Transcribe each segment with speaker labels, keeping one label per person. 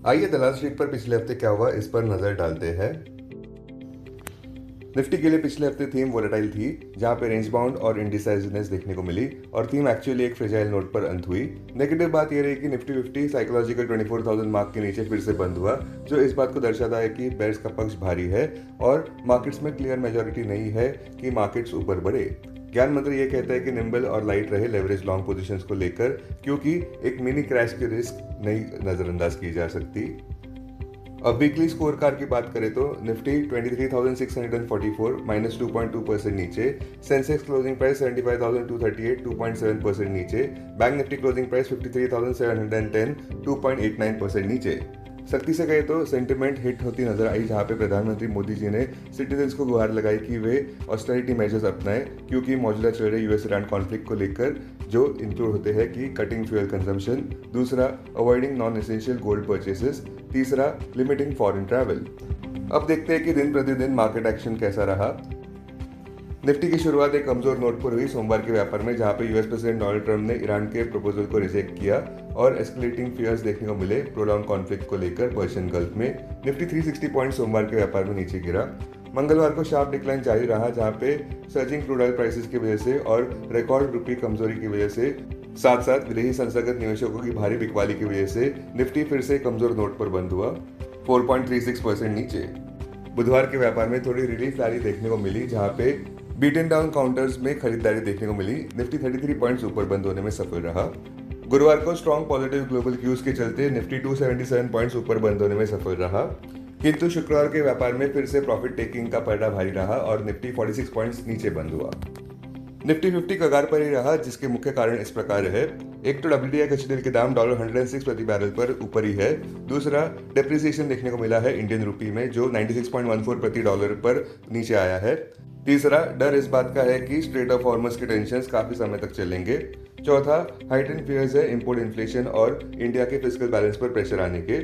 Speaker 1: आइए दलाल स्ट्रीट पर पिछले हफ्ते क्या हुआ इस पर नजर डालते हैं। निफ्टी के लिए पिछले हफ्ते थीम वोलेटाइल थी, जहां पे रेंज बाउंड और इंडिसाइजनेस देखने को मिली और थीम एक्चुअली एक फ्रेजाइल नोट पर अंत हुई। नेगेटिव बात यह रही कि निफ्टी 50 साइकोलॉजिकल 24,000 मार्क के नीचे फिर से बंद हुआ, जो इस बात को दर्शाता है कि बेयर्स का पक्ष भारी है और मार्केट्स में क्लियर मेजोरिटी नहीं है कि मार्केट्स ऊपर बढ़े। ज्ञान मंत्र ये कहता है कि निम्बल और लाइट रहे लेवरेज लॉन्ग पोजीशंस को लेकर, क्योंकि एक मिनी क्रैश की रिस्क नहीं नजरअंदाज की जा सकती। अब वीकली स्कोर कार्ड की बात करें तो निफ्टी 23,644 माइनस 2.2% नीचे, सेंसेक्स क्लोजिंग प्राइस 75,238 2.7% नीचे, बैंक निफ्टी क्लोजिंग प्राइस 53,710 2.89% नीचे। सख्ती से कहे तो सेंटिमेंट हिट होती नजर आई, जहां पे प्रधानमंत्री मोदी जी ने सिटीजन्स को गुहार लगाई कि वे ऑस्टेरिटी मेजर्स अपनाएं, क्योंकि मौजूदा चल रहे यूएस ईरान कॉन्फ्लिक्ट को लेकर जो इंक्लूड होते हैं कि कटिंग फ्यूल कंजम्पशन, दूसरा avoiding non essential gold purchases, तीसरा लिमिटिंग फॉरेन ट्रैवल। अब देखते हैं कि दिन प्रतिदिन मार्केट एक्शन कैसा रहा। निफ्टी की शुरुआत एक कमजोर नोट पर हुई सोमवार के व्यापार में, जहां पे यूएस प्रेसिडेंट डोनाल्ड ट्रंप ने ईरान के प्रपोजल को रिजेक्ट किया और एस्केलेटिंग फियर्स देखने को मिले प्रोलॉन्ग कॉन्फ्लिक्ट को लेकर पर्शियन गल्फ में। निफ्टी 360 पॉइंट सोमवार के व्यापार में नीचे गिरा। मंगलवार को शार्प डिक्लाइन जारी रहा, जहां पे सर्जिंग क्रूड ऑयल प्राइसेस की वजह से और रिकॉर्ड रुपी कमजोरी की वजह से, साथ साथ विदेशी संस्थागत निवेशकों की भारी बिकवाली की वजह से निफ्टी फिर से कमजोर नोट पर बंद हुआ, 4.36% नीचे। बुधवार के व्यापार में थोड़ी रिलीफ रैली देखने को मिली, जहां पे बीटन डाउन काउंटर्स में खरीदारी देखने को मिली। निफ्टी 33 पॉइंट्स ऊपर बंद होने में सफल रहा। गुरुवार को स्ट्रॉन्ग पॉजिटिव ग्लोबल क्यूज के चलते निफ्टी 277 पॉइंट्स ऊपर बंद होने में सफल रहा, किंतु शुक्रवार के व्यापार में फिर से प्रॉफिट टेकिंग का पलड़ा भारी रहा और निफ्टी 46 पॉइंट्स नीचे बंद हुआ। निफ्टी 50 कगार पर ही रहा, जिसके मुख्य कारण इस प्रकार है। एक तो WTI कच्चे तेल के दाम $106 प्रति बैरल पर ऊपर ही है। दूसरा, डेप्रिसिएशन देखने को मिला है इंडियन रुपी में, जो 96.14 प्रति डॉलर पर नीचे आया है। तीसरा, डर इस बात का है कि स्ट्रेट ऑफ हॉर्मस के टेंशंस काफी समय तक चलेंगे। चौथा, हाइटेंड फियर्स है इंपोर्ट इन्फ्लेशन और इंडिया के फिस्कल बैलेंस पर प्रेशर आने के।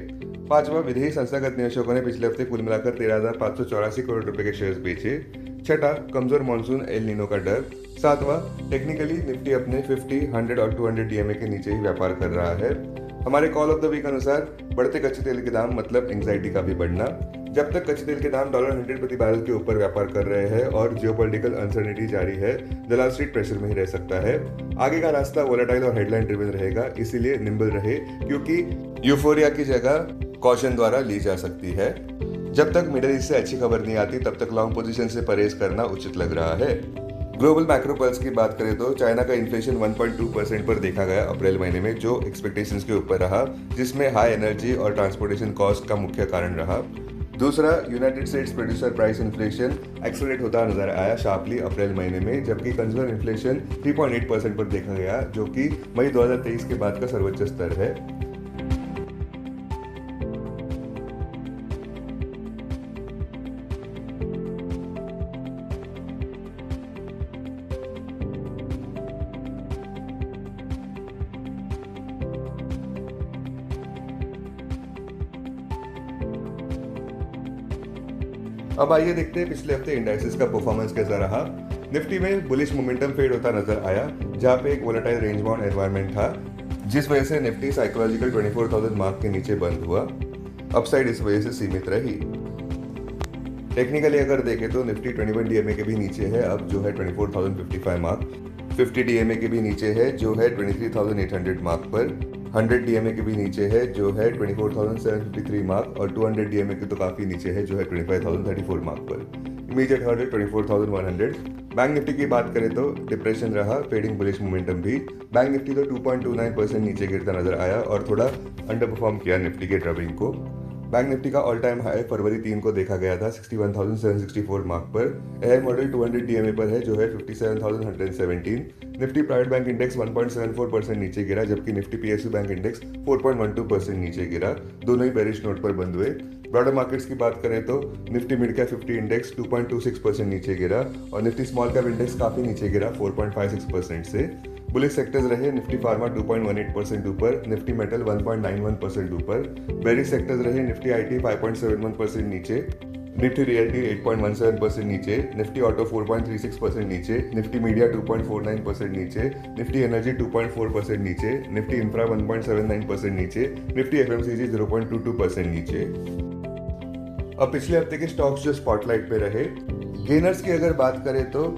Speaker 1: पांचवा, विदेशी संस्थागत निवेशकों ने पिछले हफ्ते कुल मिलाकर 13,584 करोड़ रुपए के शेयर्स बेचे। छठा, कमजोर मानसून एल नीनो का डर। सातवां, टेक्निकली निफ्टी अपने 50, 100 और 200 डीएमए के नीचे ही व्यापार कर रहा है। हमारे कॉल ऑफ द वीक अनुसार बढ़ते कच्चे तेल के दाम मतलब एंग्जाइटी का भी बढ़ना। जब तक कच्चे तेल के दाम $100 प्रति बैरल के ऊपर व्यापार कर रहे हैं और जियोपॉलिटिकल अनसर्टेनिटी जारी है, दलाल स्ट्रीट प्रेशर में ही रह सकता है। आगे का रास्ता वोलेटाइल और हेडलाइन ड्रिवन रहेगा, इसीलिए निम्बल रहे, क्योंकि यूफोरिया की जगह कॉशन द्वारा ली जा सकती है। जब तक मिडिल ईस्ट से अच्छी खबर नहीं आती, तब तक लॉन्ग पोजीशन से परहेज करना उचित लग रहा है। ग्लोबल मैक्रो पल्स की बात करें तो चाइना का इन्फ्लेशन 1.2% पर देखा गया अप्रैल महीने में, जो एक्सपेक्टेशंस के ऊपर रहा, जिसमें हाई एनर्जी और ट्रांसपोर्टेशन कॉस्ट का मुख्य कारण रहा। दूसरा, United states producer price inflation accelerate होता नजर आया शार्पली अप्रैल महीने में, जबकि कंज्यूमर इन्फ्लेशन 3.8% पर देखा गया, जो कि मई 2023 के बाद का सर्वोच्च स्तर है। अब आइए देखते हैं पिछले हफ्ते इंडाइसेस का परफॉर्मेंस कैसा रहा। निफ्टी में बुलिश मोमेंटम फेड होता नजर आया, जहां पे एक वोलेटाइल रेंज बाउंड एनवायरनमेंट था, जिस वजह से निफ्टी साइकोलॉजिकल 24,000 मार्क के नीचे बंद हुआ। अपसाइड इस वजह से सीमित रही। टेक्निकली अगर देखें तो निफ्टी 21 डीएमए के भी नीचे है, अब जो है 24,055 मार्क। 50 डीएमए के भी नीचे है, जो है 23,800 मार्क पर। 100 डीएमए के भी नीचे है, जो है 24,753 मार्क, और 200 डीएमए के तो काफी नीचे है, जो है 25,034 मार्क पर। Immediate hurdle 24,100। बैंक निफ्टी की बात करें तो डिप्रेशन रहा, फेडिंग बुलिश मोमेंटम भी। बैंक निफ्टी तो 2.29% नीचे गिरता नजर आया और थोड़ा अंडर परफॉर्म किया निफ्टी के ड्रबिंग को। बैंक निफ्टी का ऑल टाइम हाई फरवरी 3 को देखा गया था 61,764 मार्क पर। एआई मॉडल 200 डीएमए पर है, जो है 57,117। निफ्टी प्राइवेट बैंक इंडेक्स 1.74% नीचे गिरा, जबकि निफ्टी पीएसयू बैंक इंडेक्स 4.12% नीचे गिरा। दोनों ही बेरिश नोट पर बंद हुए। ब्रॉडर मार्केट्स की बात करें तो निफ्टी मिड कैप 50 इंडेक्स 2.26% नीचे गिरा और निफ्टी स्मॉल कैप इंडेक्स काफी नीचे गिरा 4.56% से। बुलिश सेक्टर्स रहे निफ्टी फार्मा 2.18% ऊपर, निफ्टी मेटल 1.91% ऊपर। बेरिश सेक्टर्स रहे निफ्टी आईटी 5.71% नीचे, निफ्टी रियल्टी 8.17% नीचे, निफ्टी ऑटो 4.36% नीचे, निफ्टी मीडिया 2.49% नीचे, निफ्टी एनर्जी 2.4% नीचे, निफ्टी इंफ्रा 1.79% नीचे, निफ्टी एफएमसीजी 0.22% नीचे। अब पिछले हफ्ते के स्टॉक्स जो स्पॉटलाइट पे रहे, गेनर्स की अगर बात करें तो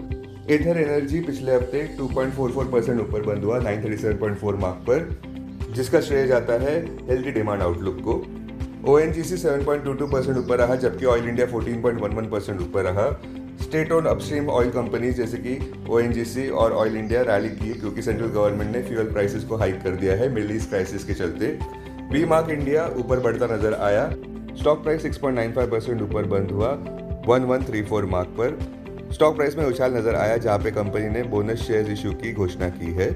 Speaker 1: एथर एनर्जी पिछले हफ्ते 2.44% ऊपर बंद हुआ 937.4 मार्क पर, जिसका श्रेय जाता है हेल्दी डिमांड आउटलुक को। ओएनजीसी 7.22% ऊपर रहा, जबकि ऑयल इंडिया 14.11% ऊपर रहा। State own upstream oil companies जैसे कि ओएनजीसी और ऑयल इंडिया रैली की क्योंकि सेंट्रल गवर्नमेंट ने फ्यूल प्राइसेस को हाइक कर दिया है मिडिल ईस्ट क्राइसिस के चलते। बी मार्क इंडिया ऊपर बढ़ता नजर आया, स्टॉक प्राइस 6.95% ऊपर बंद हुआ 1134 मार्क पर। स्टॉक प्राइस में उछाल नजर आया जहां पे कंपनी ने बोनस शेयर्स इशू की घोषणा की है।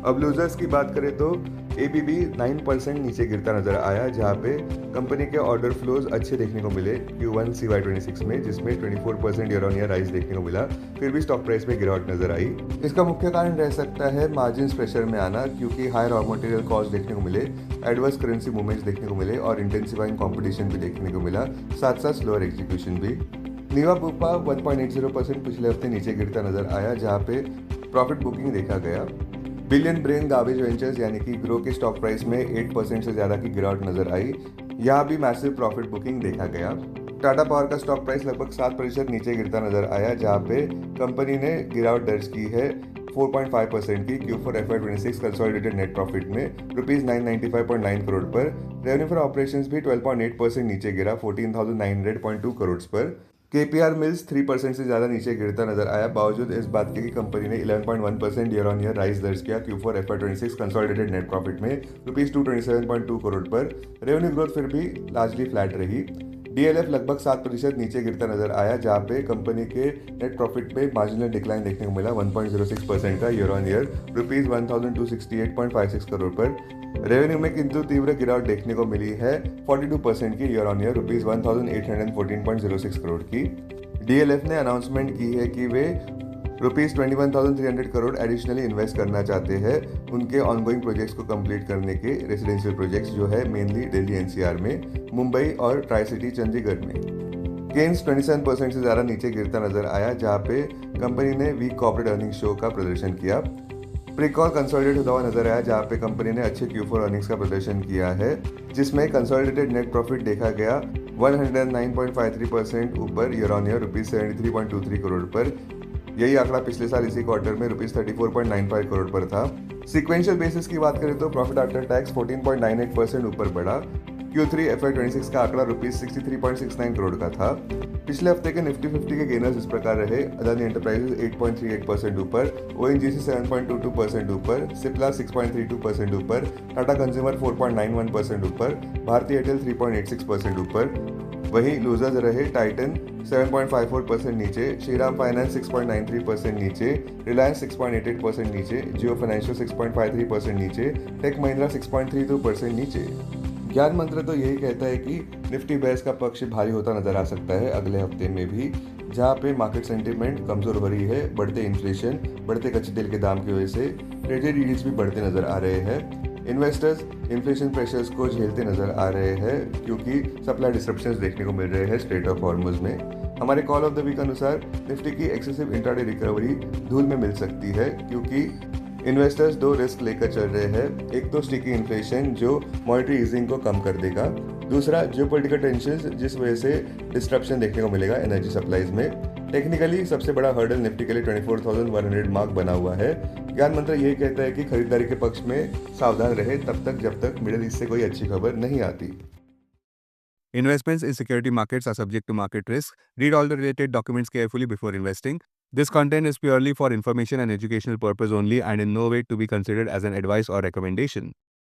Speaker 1: अब लूजर्स की बात करें तो एबीबी 9% नीचे गिरता नजर आया, जहां पे कंपनी के ऑर्डर फ्लोज अच्छे देखने को मिले Q1 CY26 में, जिसमें 24% ईयर ऑन ईयर राइज देखने को मिला। फिर भी स्टॉक प्राइस में गिरावट नजर आई। इसका मुख्य कारण रह सकता है मार्जिन प्रेशर में आना, क्योंकि हाई रॉ मटेरियल कॉस्ट देखने को मिले, एडवर्स करेंसी मूवमेंट्स देखने को मिले और इंटेंसिफाइंग कॉम्पिटिशन भी देखने को मिला, साथ साथ स्लोअर एग्जीक्यूशन भी। नीवा बुपा 1.80% पिछले हफ्ते नीचे गिरता नजर आया, जहां पे प्रॉफिट बुकिंग देखा गया। बिलियन ब्रेन गार्बेज वेंचर्स यानी कि ग्रो के स्टॉक प्राइस में 8% से ज्यादा की गिरावट नजर आई, यहाँ भी मैसिव प्रॉफिट बुकिंग देखा गया। टाटा पावर का स्टॉक प्राइस लगभग 7% नीचे गिरता नजर आया, जहां पे कंपनी ने गिरावट दर्ज की है 4.5% की Q4 FY26 consolidated net profit में ₹995.9 करोड़ पर। रेवेन्यू फॉर ऑपरेशंस भी 12.8% नीचे गिरा 14,900.2 करोड़ पर। केपीआर मिल्स 3% से ज्यादा नीचे गिरता नजर आया, बावजूद इस बात के कि कंपनी ने 11.1% ईयर ऑन ईयर राइज दर्ज किया Q4 FY26 consolidated net profit में ₹227.2 करोड़ पर। रेवेन्यू ग्रोथ फिर भी लार्जली फ्लैट रही। डीएलएफ लगभग 7% नीचे गिरता नजर आया, जहां पे कंपनी के नेट प्रॉफिट में मार्जिनल डिक्लाइन देखने को मिला 1.06% का ईयर ऑन ईयर ₹1268.56 करोड़ पर। रेवेन्यू में किंतु तीव्र गिरावट देखने को मिली है 42% की ईयर ऑन ईयर ₹1814.06 करोड़ की। डीएलएफ ने अनाउंसमेंट की है कि वे ₹21,300 करोड़ एडिशनली इन्वेस्ट करना चाहते हैं उनके ऑनगोइंग प्रोजेक्ट्स को कंप्लीट करने के, रेजिडेंशियल प्रोजेक्ट्स जो है मेनली दिल्ली एनसीआर में, मुंबई और ट्राई सिटी चंडीगढ़ में। गेन्स 27% से ज़्यादा नीचे गिरता नजर आया, जहां पे कंपनी ने वीक कॉर्पोरेट अर्निंग शो का प्रदर्शन किया। प्रीकॉल कंसोलिडेट होता हुआ नजर आया, जहां पे कंपनी ने अच्छे Q4 अर्निंग्स का प्रदर्शन किया है, जिसमें कंसोलिडेटेड नेट प्रॉफिट देखा गया 109.53% ऊपर ईयर ऑन ईयर ₹73.23 करोड़ पर। यही आंकड़ा पिछले साल इसी क्वार्टर में ₹34.95 करोड़ पर था। सीक्वेंशियल बेसिस की बात करें तो प्रॉफिट आफ्टर टैक्स 14.98% ऊपर बढ़ा। Q3 FY26 का आंकड़ा ₹63.69 करोड़ का था। पिछले हफ्ते के निफ्टी 50 के गेनर्स इस प्रकार रहे: अदानी एंटरप्राइजेज 8.38% ऊपर, ओएनजीसी 7.22% ऊपर, सिप्ला 6.32% ऊपर, टाटा कंज्यूमर 4.91% ऊपर, भारती एयरटेल 3.86% ऊपर। वहीं लूजर्स रहे टाइटन 7.54% नीचे, श्रीराम फाइनेंस 6.93% नीचे, रिलायंस 6.88% नीचे, जियो फाइनेंशियल 6.53% नीचे, टेक महिंद्रा 6.32% नीचे। ज्ञान मंत्र तो यही कहता है कि निफ्टी बेस का पक्ष भारी होता नजर आ सकता है अगले हफ्ते में भी, जहां पे मार्केट सेंटीमेंट कमजोर हो रही है, बढ़ते इन्फ्लेशन, बढ़ते कच्चे तेल के दाम की वजह से ट्रेजरी यील्ड्स भी बढ़ते नजर आ रहे हैं। इन्वेस्टर्स इन्फ्लेशन प्रेशर्स को झेलते नजर आ रहे हैं क्योंकि सप्लाई डिस्ट्रप्शंस देखने को मिल रहे हैं स्ट्रेट ऑफ हॉर्मुज में। हमारे कॉल ऑफ द वीक अनुसार निफ्टी की एक्सेसिव इंट्राडे रिकवरी धूल में मिल सकती है, क्योंकि इन्वेस्टर्स दो रिस्क लेकर चल रहे हैं। एक तो स्टिकी इन्फ्लेशन जो मॉनेटरी ईजिंग को कम कर देगा, दूसरा जियोपॉलिटिकल टेंशंस जिस वजह से डिस्ट्रप्शन देखने को मिलेगा एनर्जी सप्लाईज में। टेक्निकली सबसे बड़ा हर्डल निफ्टी के लिए 24,100 मार्क बना हुआ है। ज्ञान मंत्र यही कहता है कि खरीदारी के पक्ष में सावधान रहे तब तक जब तक मिडिल ईस्ट से कोई अच्छी खबर नहीं आती।
Speaker 2: Investments in security markets are subject to market risk. Read all the related documents carefully before investing. This content is purely for information and educational purpose only and in no way to be considered as an advice or recommendation.